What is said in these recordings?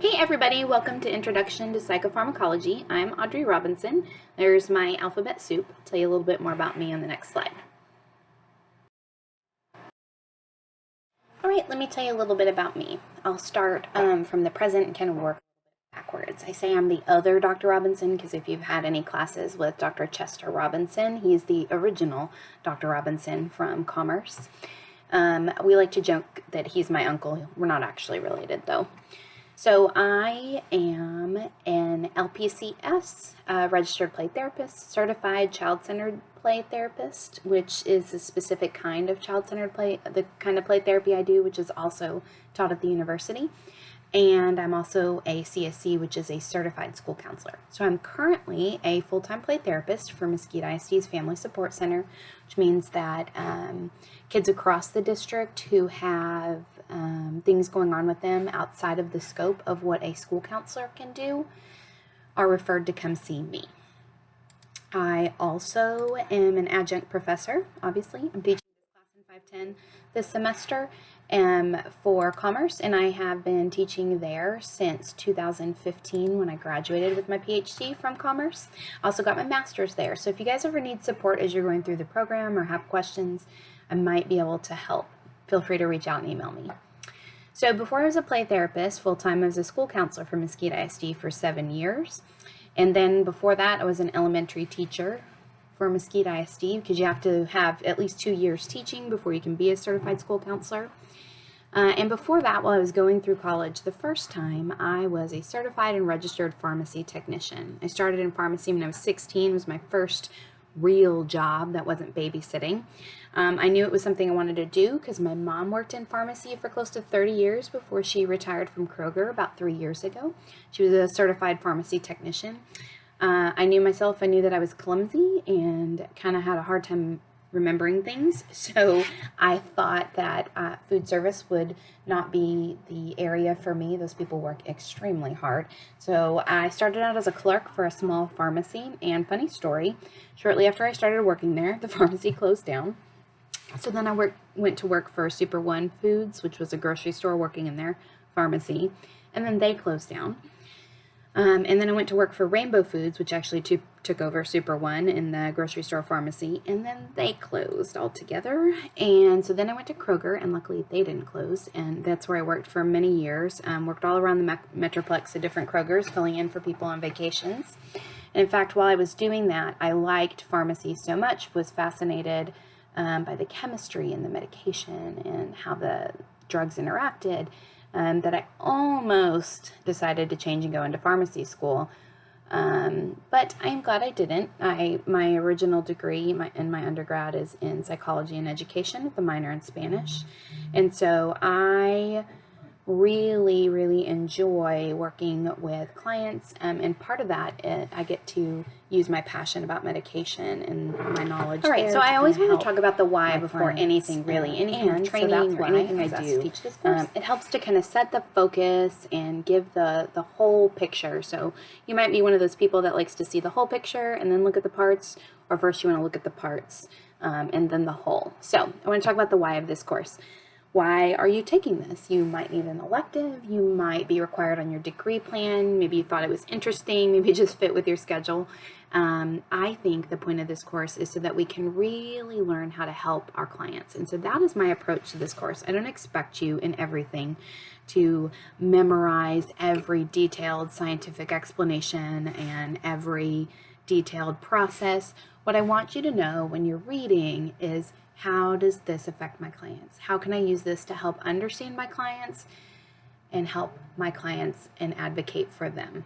Hey everybody, welcome to Introduction to Psychopharmacology. I'm Audrey Robinson. There's my alphabet soup. I'll tell you a little bit more about me on the next slide. Alright, let me tell you a little bit about me. I'll start from the present and kind of work backwards. I say I'm the other Dr. Robinson because if you've had any classes with Dr. Chester Robinson, he's the original Dr. Robinson from Commerce. We like to joke that he's my uncle. We're not actually related though. So I am an LPC-S, registered play therapist, certified child-centered play therapist, which is a specific kind of child-centered play, the kind of play therapy I do, which is also taught at the university. And I'm also a CSC, which is a certified school counselor. So I'm currently a full-time play therapist for Mesquite ISD's Family Support Center, which means that kids across the district who have things going on with them outside of the scope of what a school counselor can do are referred to come see me. I also am an adjunct professor, obviously. I'm teaching this class in 510 this semester for Commerce, and I have been teaching there since 2015 when I graduated with my Ph.D. from Commerce. I also got my master's there, so if you guys ever need support as you're going through the program or have questions, I might be able to help. Feel free to reach out and email me. So before I was a play therapist, full-time I was a school counselor for Mesquite ISD for 7 years. And then before that, I was an elementary teacher for Mesquite ISD because you have to have at least 2 years teaching before you can be a certified school counselor. And before that, while I was going through college the first time, I was a certified and registered pharmacy technician. I started in pharmacy when I was 16. It was my first real job that wasn't babysitting. I knew it was something I wanted to do because my mom worked in pharmacy for close to 30 years before she retired from Kroger about 3 years ago. She was a certified pharmacy technician. I knew myself. I knew that I was clumsy and kind of had a hard time remembering things, so I thought that food service would not be the area for me. Those people work extremely hard. So I started out as a clerk for a small pharmacy, and funny story, shortly after I started working there, the pharmacy closed down. So then I went to work for Super One Foods, which was a grocery store working in their pharmacy, and then they closed down. And then I went to work for Rainbow Foods, which actually took over Super One in the grocery store pharmacy, and then they closed altogether. And so then I went to Kroger, and luckily they didn't close, and that's where I worked for many years. Worked all around the Metroplex at different Krogers, filling in for people on vacations. And in fact, while I was doing that, I liked pharmacy so much, was fascinated by the chemistry and the medication and how the drugs interacted, that I almost decided to change and go into pharmacy school. But I am glad I didn't. My original degree in my undergrad is in psychology and education with a minor in Spanish. And so I really, really enjoy working with clients. And part of that, I get to use my passion about medication and my knowledge. All right, so I always want to talk about the why before anything, really. Anything training or anything I do. Teach this course. It helps to kind of set the focus and give the whole picture. So you might be one of those people that likes to see the whole picture and then look at the parts, or first you want to look at the parts and then the whole. So I want to talk about the why of this course. Why are you taking this? You might need an elective, you might be required on your degree plan, maybe you thought it was interesting, maybe it just fit with your schedule. I think the point of this course is so that we can really learn how to help our clients. And so that is my approach to this course. I don't expect you in everything to memorize every detailed scientific explanation and every detailed process. What I want you to know when you're reading is, how does this affect my clients? How can I use this to help understand my clients and help my clients and advocate for them?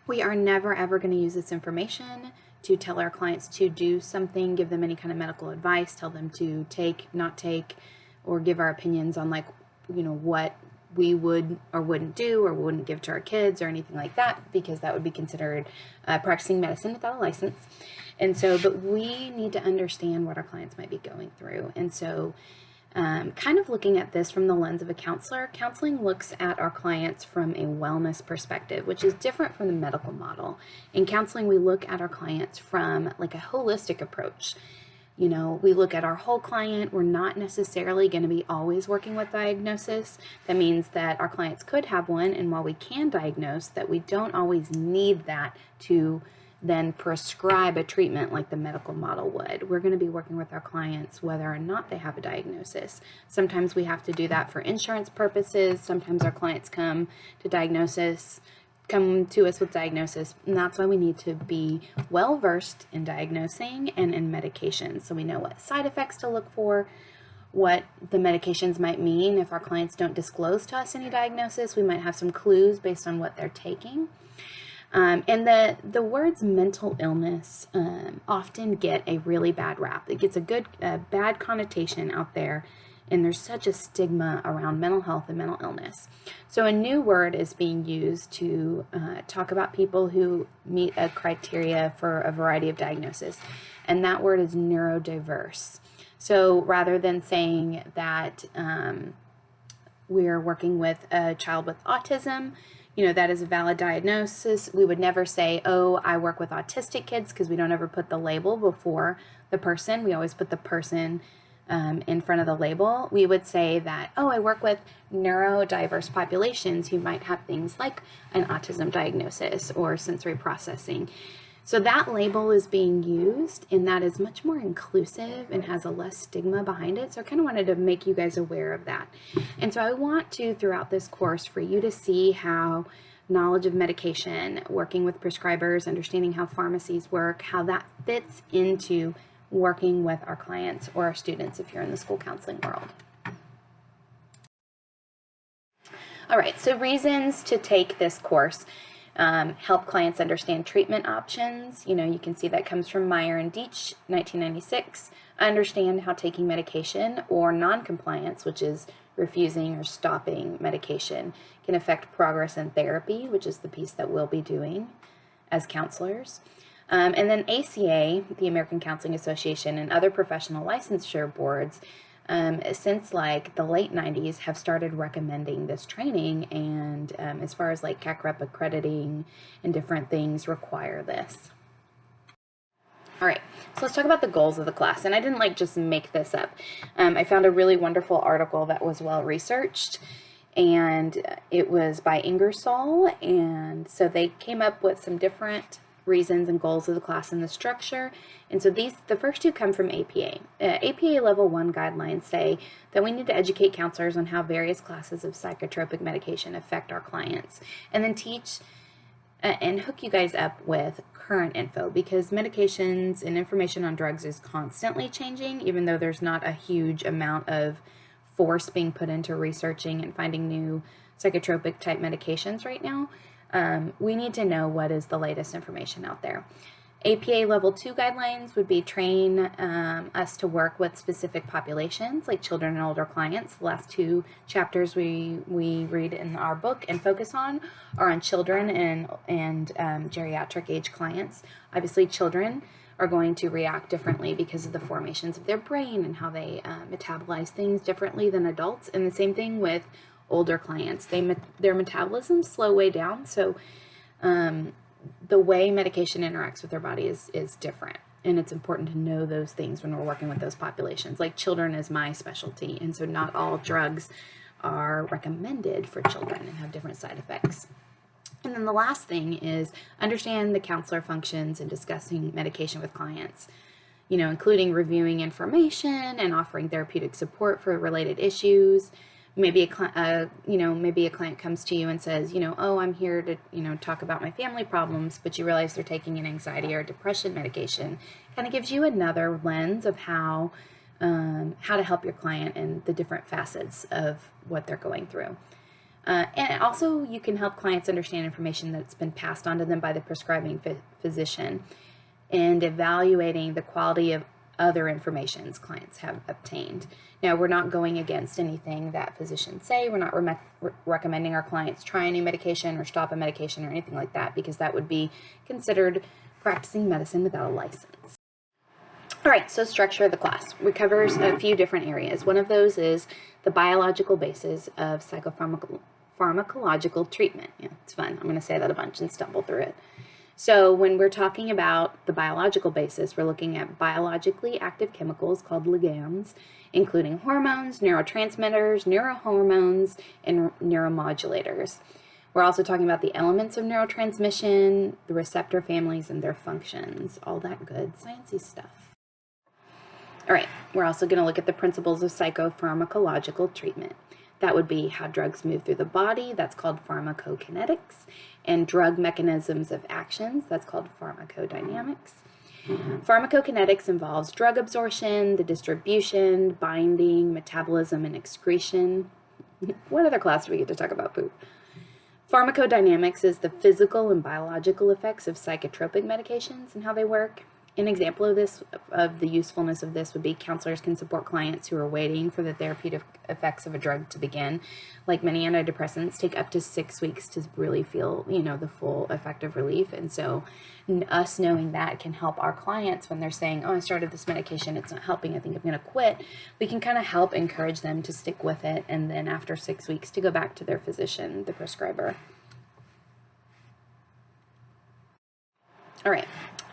We are never ever going to use this information to tell our clients to do something, give them any kind of medical advice, tell them to take, not take, or give our opinions on what we would or wouldn't do or wouldn't give to our kids or anything like that, because that would be considered practicing medicine without a license. And so, but we need to understand what our clients might be going through. And so kind of looking at this from the lens of a counselor, counseling looks at our clients from a wellness perspective, which is different from the medical model. In counseling, we look at our clients from like a holistic approach. You know, we look at our whole client. We're not necessarily going to be always working with diagnosis. That means that our clients could have one, and while we can diagnose, that we don't always need that to then prescribe a treatment like the medical model would. We're going to be working with our clients whether or not they have a diagnosis. Sometimes we have to do that for insurance purposes. Sometimes our clients come to us with diagnosis, and that's why we need to be well versed in diagnosing and in medications, so we know what side effects to look for, what the medications might mean. If our clients don't disclose to us any diagnosis, we might have some clues based on what they're taking. And the words mental illness often get a really bad rap. It gets a bad connotation out there, and there's such a stigma around mental health and mental illness. So a new word is being used to talk about people who meet a criteria for a variety of diagnoses, and that word is neurodiverse. So rather than saying that we're working with a child with autism, you know, that is a valid diagnosis. We would never say, oh, I work with autistic kids, because we don't ever put the label before the person. We always put the person in front of the label. We would say that, oh, I work with neurodiverse populations who might have things like an autism diagnosis or sensory processing. So that label is being used, and that is much more inclusive and has a less stigma behind it. So I kind of wanted to make you guys aware of that. And so I want to, throughout this course, for you to see how knowledge of medication, working with prescribers, understanding how pharmacies work, how that fits into working with our clients or our students if you're in the school counseling world. All right, so reasons to take this course. Help clients understand treatment options. You know, you can see that comes from Meyer and Deitch, 1996. Understand how taking medication or non-compliance, which is refusing or stopping medication, can affect progress in therapy, which is the piece that we'll be doing as counselors. And then ACA, the American Counseling Association, and other professional licensure boards, since like the late 90s, have started recommending this training, and as far as like CAC-REP accrediting and different things require this. All right, so let's talk about the goals of the class. And I didn't like just make this up. I found a really wonderful article that was well researched, and it was by Ingersoll, and so they came up with some different reasons and goals of the class and the structure. And so the first two come from APA. APA Level 1 guidelines say that we need to educate counselors on how various classes of psychotropic medication affect our clients, and then teach and hook you guys up with current info, because medications and information on drugs is constantly changing, even though there's not a huge amount of force being put into researching and finding new psychotropic type medications right now. We need to know what is the latest information out there. APA Level 2 guidelines would be train us to work with specific populations, like children and older clients. The last two chapters we read in our book and focus on are on children and geriatric age clients. Obviously, children are going to react differently because of the formations of their brain and how they metabolize things differently than adults. And the same thing with older clients. Their metabolisms slow way down, so the way medication interacts with their body is different, and it's important to know those things when we're working with those populations. Like children is my specialty, and so not all drugs are recommended for children and have different side effects. And then the last thing is understand the counselor functions and discussing medication with clients, you know, including reviewing information and offering therapeutic support for related issues. Maybe a client comes to you and says, oh, I'm here to, talk about my family problems, but you realize they're taking an anxiety or depression medication. Kind of gives you another lens of how to help your client and the different facets of what they're going through. And also, you can help clients understand information that's been passed on to them by the prescribing physician, and evaluating the quality of other informations clients have obtained. Now, we're not going against anything that physicians say. We're not recommending our clients try a new medication or stop a medication or anything like that, because that would be considered practicing medicine without a license. All right, so structure of the class. We cover a few different areas. One of those is the biological basis of psychopharmacological treatment. Yeah, it's fun. I'm going to say that a bunch and stumble through it. So when we're talking about the biological basis, we're looking at biologically active chemicals called ligands, including hormones, neurotransmitters, neurohormones, and neuromodulators. We're also talking about the elements of neurotransmission, the receptor families, and their functions. All that good sciencey stuff. All right, we're also going to look at the principles of psychopharmacological treatment. That would be how drugs move through the body, that's called pharmacokinetics, and drug mechanisms of actions, that's called pharmacodynamics. Pharmacokinetics involves drug absorption, the distribution, binding, metabolism, and excretion. What other class do we get to talk about poop? Pharmacodynamics is the physical and biological effects of psychotropic medications and how they work. An example of this, of the usefulness of this, would be counselors can support clients who are waiting for the therapeutic effects of a drug to begin. Like many antidepressants, take up to 6 weeks to really feel, the full effect of relief. And so us knowing that can help our clients when they're saying, oh, I started this medication, it's not helping, I think I'm going to quit. We can kind of help encourage them to stick with it, and then after 6 weeks to go back to their physician, the prescriber. All right.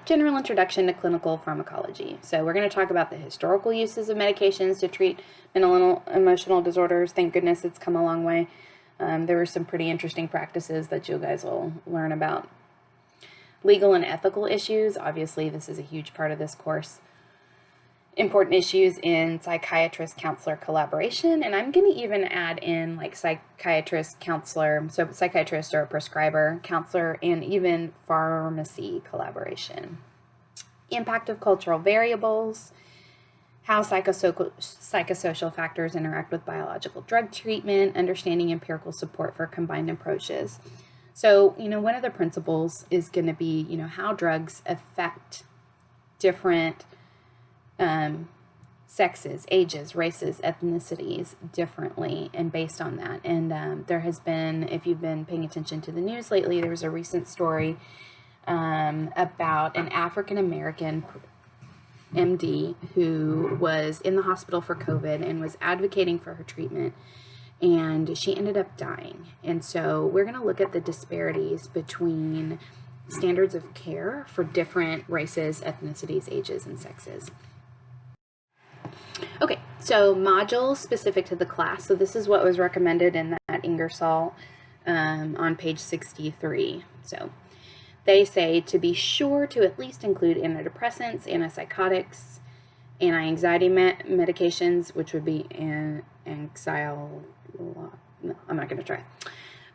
General introduction to clinical pharmacology. So we're going to talk about the historical uses of medications to treat mental and emotional disorders. Thank goodness it's come a long way. There were some pretty interesting practices that you guys will learn about. Legal and ethical issues. Obviously, this is a huge part of this course. Important issues in psychiatrist-counselor collaboration, and I'm going to even add in like psychiatrist-counselor, so psychiatrist or a prescriber, counselor, and even pharmacy collaboration. Impact of cultural variables, how psychosocial factors interact with biological drug treatment, understanding empirical support for combined approaches. So, one of the principles is going to be, how drugs affect different sexes, ages, races, ethnicities differently, and based on that. And there has been, if you've been paying attention to the news lately, there was a recent story about an African-American MD who was in the hospital for COVID and was advocating for her treatment, and she ended up dying. And so we're going to look at the disparities between standards of care for different races, ethnicities, ages, and sexes. Okay, so modules specific to the class. So this is what was recommended in that Ingersoll on page 63. So they say to be sure to at least include antidepressants, antipsychotics, anti-anxiety medications, which would be no, I'm not going to try.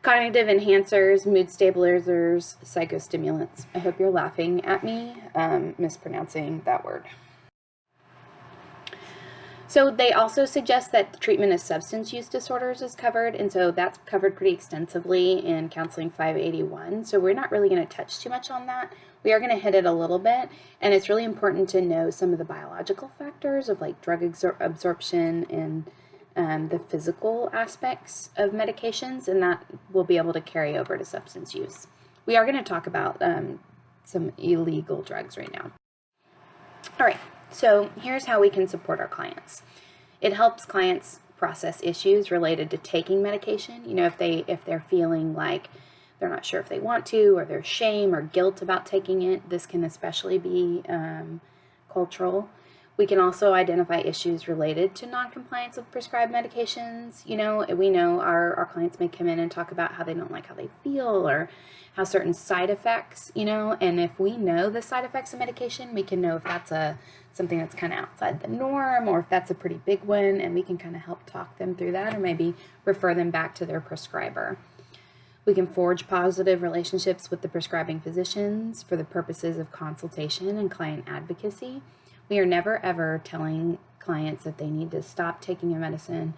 Cognitive enhancers, mood stabilizers, psychostimulants. I hope you're laughing at me mispronouncing that word. So they also suggest that the treatment of substance use disorders is covered, and so that's covered pretty extensively in Counseling 581. So we're not really going to touch too much on that. We are going to hit it a little bit, and it's really important to know some of the biological factors of like drug absorption and the physical aspects of medications, and that will be able to carry over to substance use. We are going to talk about some illegal drugs right now. All right. So here's how we can support our clients. It helps clients process issues related to taking medication. If they're feeling like they're not sure if they want to, or there's shame or guilt about taking it, this can especially be cultural. We can also identify issues related to noncompliance with prescribed medications. We know our clients may come in and talk about how they don't like how they feel, or how certain side effects, and if we know the side effects of medication, we can know if that's something that's kind of outside the norm, or if that's a pretty big one, and we can kind of help talk them through that, or maybe refer them back to their prescriber. We can forge positive relationships with the prescribing physicians for the purposes of consultation and client advocacy. We are never ever telling clients that they need to stop taking a medicine,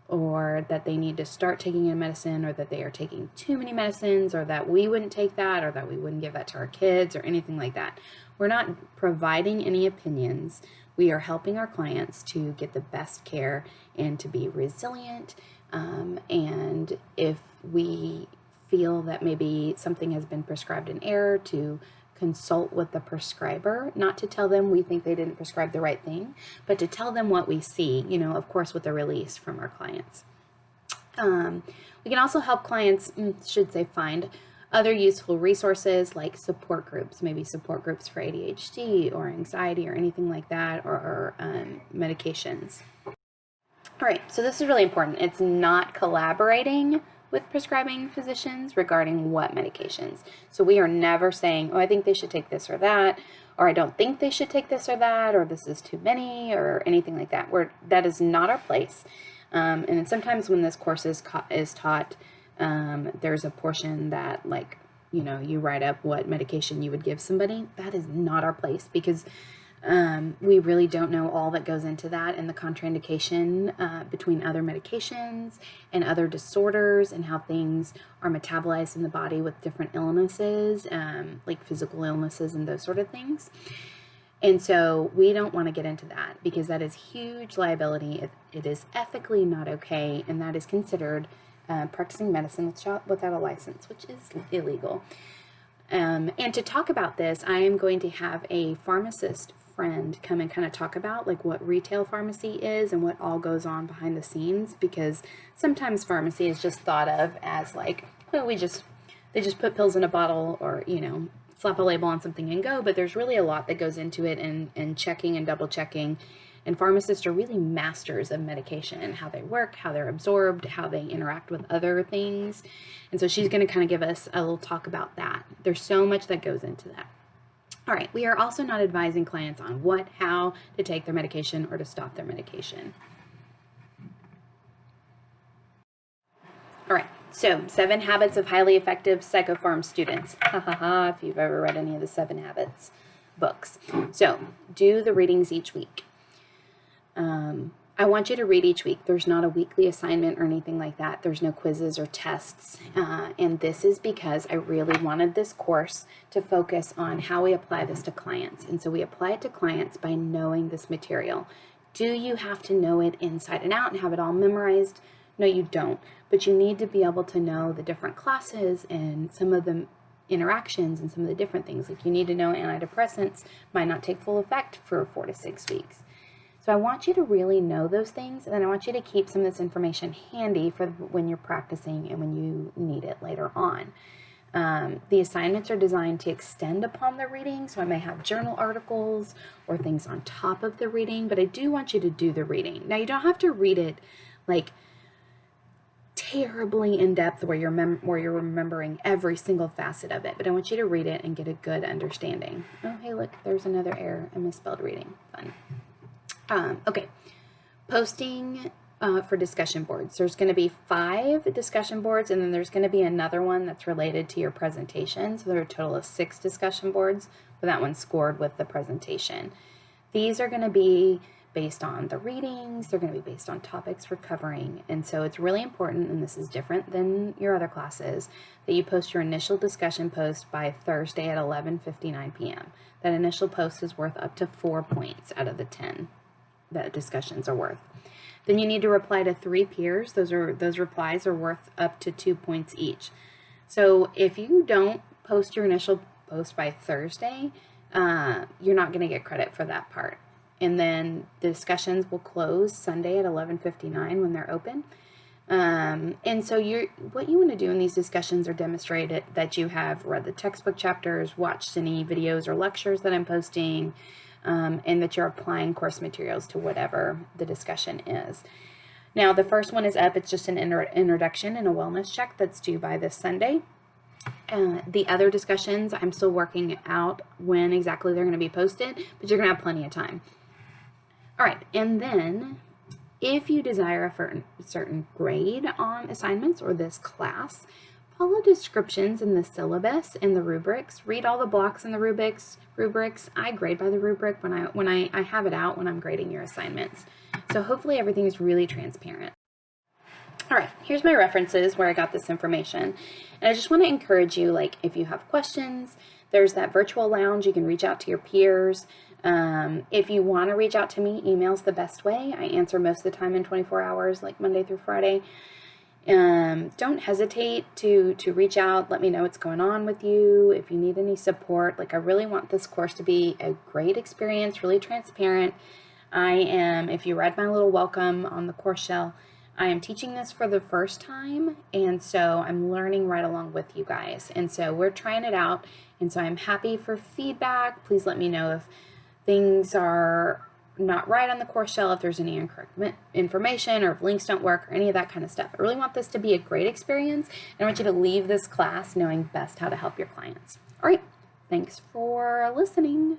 or that they need to start taking a medicine, or that they are taking too many medicines, or that we wouldn't take that, or that we wouldn't give that to our kids, or anything like that. We're not providing any opinions. We are helping our clients to get the best care and to be resilient. And if we feel that maybe something has been prescribed in error, to consult with the prescriber, not to tell them we think they didn't prescribe the right thing, but to tell them what we see, of course, with a release from our clients. We can also help clients, find Other useful resources like support groups, maybe support groups for ADHD or anxiety or anything like that, or medications. All right, so this is really important. It's not collaborating with prescribing physicians regarding what medications. So we are never saying, oh, I think they should take this or that, or I don't think they should take this or that, or this is too many, or anything like that. That is not our place. And sometimes when this course is taught, there's a portion that, like, you know, you write up what medication you would give somebody. That is not our place, because we really don't know all that goes into that, and the contraindication between other medications and other disorders, and how things are metabolized in the body with different illnesses, like physical illnesses and those sort of things. And so we don't want to get into that, because that is huge liability. It is ethically not okay, and that is considered practicing medicine without a license, which is illegal. And to talk about this, I am going to have a pharmacist friend come and kind of talk about like what retail pharmacy is and what all goes on behind the scenes, because sometimes pharmacy is just thought of as like, oh, they just put pills in a bottle, or, you know, slap a label on something and go, but there's really a lot that goes into it, and checking and double checking. And pharmacists are really masters of medication and how they work, how they're absorbed, how they interact with other things. And so she's going to kind of give us a little talk about that. There's so much that goes into that. All right, we are also not advising clients on how to take their medication or to stop their medication. All right, so 7 Habits of Highly Effective Psychopharm Students. Ha ha ha, if you've ever read any of the 7 Habits books. So do the readings each week. I want you to read each week. There's not a weekly assignment or anything like that. There's no quizzes or tests. And this is because I really wanted this course to focus on how we apply this to clients. And so we apply it to clients by knowing this material. Do you have to know it inside and out and have it all memorized? No, you don't. But you need to be able to know the different classes and some of the interactions and some of the different things. Like, you need to know antidepressants might not take full effect for 4 to 6 weeks. So I want you to really know those things, and then I want you to keep some of this information handy for when you're practicing and when you need it later on. The assignments are designed to extend upon the reading, so I may have journal articles or things on top of the reading, but I do want you to do the reading. Now, you don't have to read it like terribly in depth where you're remembering every single facet of it, but I want you to read it and get a good understanding. Oh, hey, look, there's another error. I misspelled reading. Fun. Okay, posting for discussion boards. There's going to be 5 discussion boards, and then there's going to be another one that's related to your presentation. So there are a total of 6 discussion boards, but that one's scored with the presentation. These are going to be based on the readings. They're going to be based on topics we're covering. And so it's really important, and this is different than your other classes, that you post your initial discussion post by Thursday at 11:59 p.m. That initial post is worth up to 4 points out of the 10 that discussions are worth. Then you need to reply to 3 peers. Those replies are worth up to 2 points each. So if you don't post your initial post by Thursday, you're not going to get credit for that part. And then the discussions will close Sunday at 11:59 when they're open. And so what you want to do in these discussions are demonstrate that you have read the textbook chapters, watched any videos or lectures that I'm posting, and that you're applying course materials to whatever the discussion is. Now, the first one is up. It's just an introduction and a wellness check that's due by this Sunday. The other discussions, I'm still working out when exactly they're going to be posted, but you're going to have plenty of time. All right, and then if you desire a certain grade on assignments or this class, follow descriptions in the syllabus and the rubrics. Read all the blocks in the rubrics. I grade by the rubric when I have it out when I'm grading your assignments. So hopefully everything is really transparent. All right, here's my references where I got this information. And I just want to encourage you, like, if you have questions, there's that virtual lounge. You can reach out to your peers. If you want to reach out to me, email's the best way. I answer most of the time in 24 hours, like Monday through Friday. Don't hesitate to reach out. Let me know what's going on with you. If you need any support, like, I really want this course to be a great experience, really transparent. If you read my little welcome on the course shell, I am teaching this for the first time, and so I'm learning right along with you guys. And so we're trying it out, and so I'm happy for feedback. Please let me know if things are not right on the course shell, if there's any incorrect information, or if links don't work, or any of that kind of stuff. I really want this to be a great experience, and I want you to leave this class knowing best how to help your clients. All right, thanks for listening.